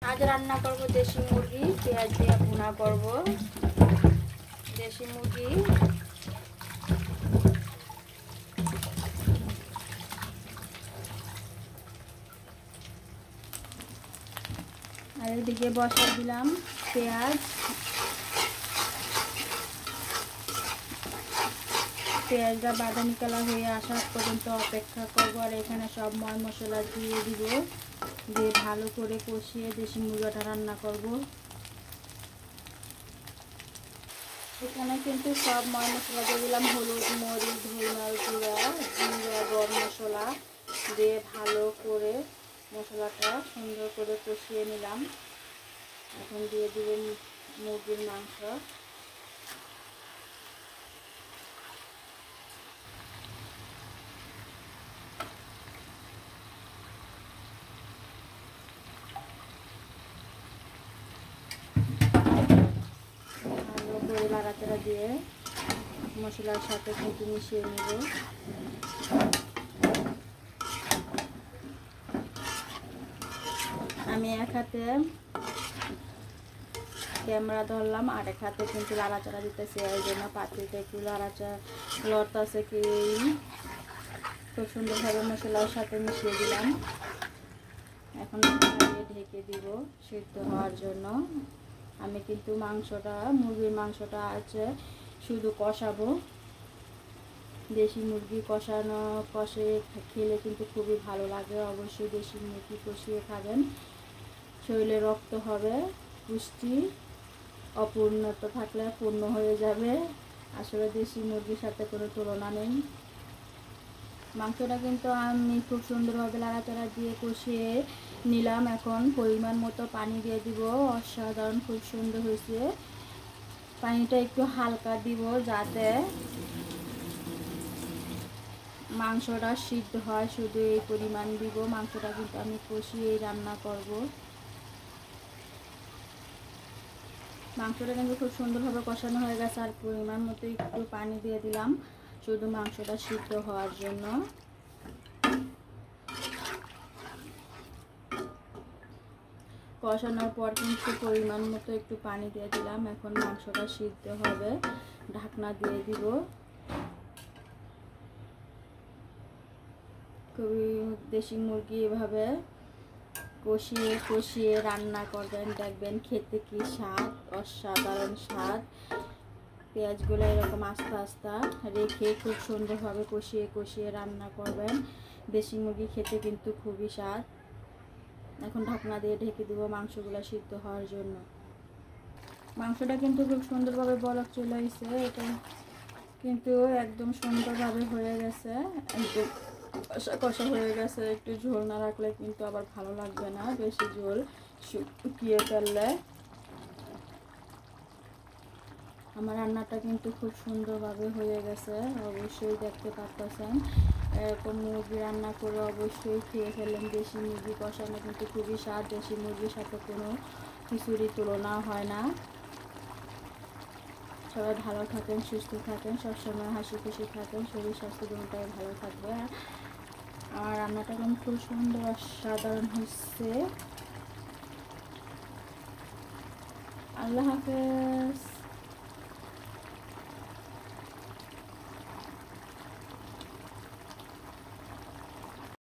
আজ রান্না করব দেশি মুরগি, পেঁয়াজ দিয়ে ভুনা করব দেশি মুরগি। আর এদিকে বসা দিলাম পেঁয়াজ। পেঁয়াজটা বাদামি কালার হয়ে আসা পর্যন্ত অপেক্ষা করব। আর এখানে সব ময় মশলা দিয়ে দিব, দিয়ে ভালো করে কষিয়ে দেশি মুরগিটা রান্না করব। এখানে কিন্তু সব ময় মশলা দিয়ে দিলাম, হলুদ, মরিচ, ধনিয়ার গুঁড়া, জিরা, গরম মশলা দিয়ে ভালো করে মশলাটা সুন্দর করে কষিয়ে নিলাম। এখন দিয়ে দিব মুরগির মাংস। ভালো করে নাড়াচাড়া দিয়ে মশলার সাথে কিন্তু মিশিয়ে নেব। আমি এক হাতে ক্যামেরা ধরলাম, আর এক হাতে কিন্তু নাড়াচাড়া দিতেছি, এই জন্য পাতিলটা একটু নাড়াচাড়া লড়তেছে কি। খুব সুন্দরভাবে মশলার সাথে মিশিয়ে দিলাম। এখন ঢেকে দিব সিদ্ধ হওয়ার জন্য। আমি কিন্তু মুরগির মাংসটা আছে শুধু কষাবো। দেশি মুরগি কষে খেলে কিন্তু খুবই ভালো লাগে। অবশ্যই দেশি মুরগি কষিয়ে খাবেন, শরীরে রক্ত হবে, পুষ্টি অপূর্ণতা থাকলে পূর্ণ হয়ে যাবে। আসলে দেশি মুরগির সাথে কোনো তুলনা নেই। মাংসটা কিন্তু আমি খুব সুন্দরভাবে নাড়াচাড়া দিয়ে কষিয়ে নিলাম। এখন পরিমাণ মতো পানি দিয়ে দিব। অসাধারণ খুব সুন্দর হয়েছে। পানিটা একটু হালকা দিব যাতে মাংসটা সিদ্ধ হয়, শুধু এই পরিমাণ দিব। মাংসটা কিন্তু আমি কষিয়েই রান্না করব। মাংসটা কিন্তু খুব সুন্দরভাবে কষানো হয়ে গেছে। আর পরিমাণ মতো একটু পানি দিয়ে দিলাম শুধু মাংসটা সিদ্ধ হওয়ার জন্য। কষানোর পর কিন্তু পরিমাণ মতো একটু পানি দিয়ে দিলাম। এখন মাংসটা সিদ্ধ হবে, ঢাকনা দিয়ে দিব। খুবই দেশি মুরগি এভাবে কষিয়ে কষিয়ে রান্না করবেন, দেখবেন খেতে কি স্বাদ, অসাধারণ স্বাদ। পেঁয়াজগুলো এরকম আস্তে আস্তে রেখে খুব সুন্দরভাবে কষিয়ে কষিয়ে রান্না করবেন। দেশি মুরগি খেতে কিন্তু খুবই স্বাদ। এখন ঢাকনা দিয়ে ঢেকে দেবো মাংসগুলো সিদ্ধ হওয়ার জন্য। মাংসটা কিন্তু খুব সুন্দরভাবে বলক চলে এসেছে। এটা কিন্তু একদম সুন্দরভাবে হয়ে গেছে, একদম কষা কষা হয়ে গেছে। একটু ঝোল না রাখলে কিন্তু আবার ভালো লাগবে না, বেশি ঝোল শুকিয়ে ফেললে। আমার রান্নাটা কিন্তু খুব সুন্দরভাবে হয়ে গেছে, অবশ্যই দেখতে পাচ্ছেন। এরকম মুরগি রান্না করে অবশ্যই খেয়ে ফেলেন। দেশি মুরগি কষানো কিন্তু খুবই স্বাদ। দেশি মুরগির সাথে কোনো কিছুরই তুলনা হয় না। সবাই ভালো থাকেন, সুস্থ থাকেন, সবসময় হাসি খুশি থাকেন, শরীর স্বাস্থ্য দুটোটাই ভালো থাকবে। আমার রান্নাটা কিন্তু খুব সুন্দর অসাধারণ হচ্ছে। আল্লাহ হাফেজ।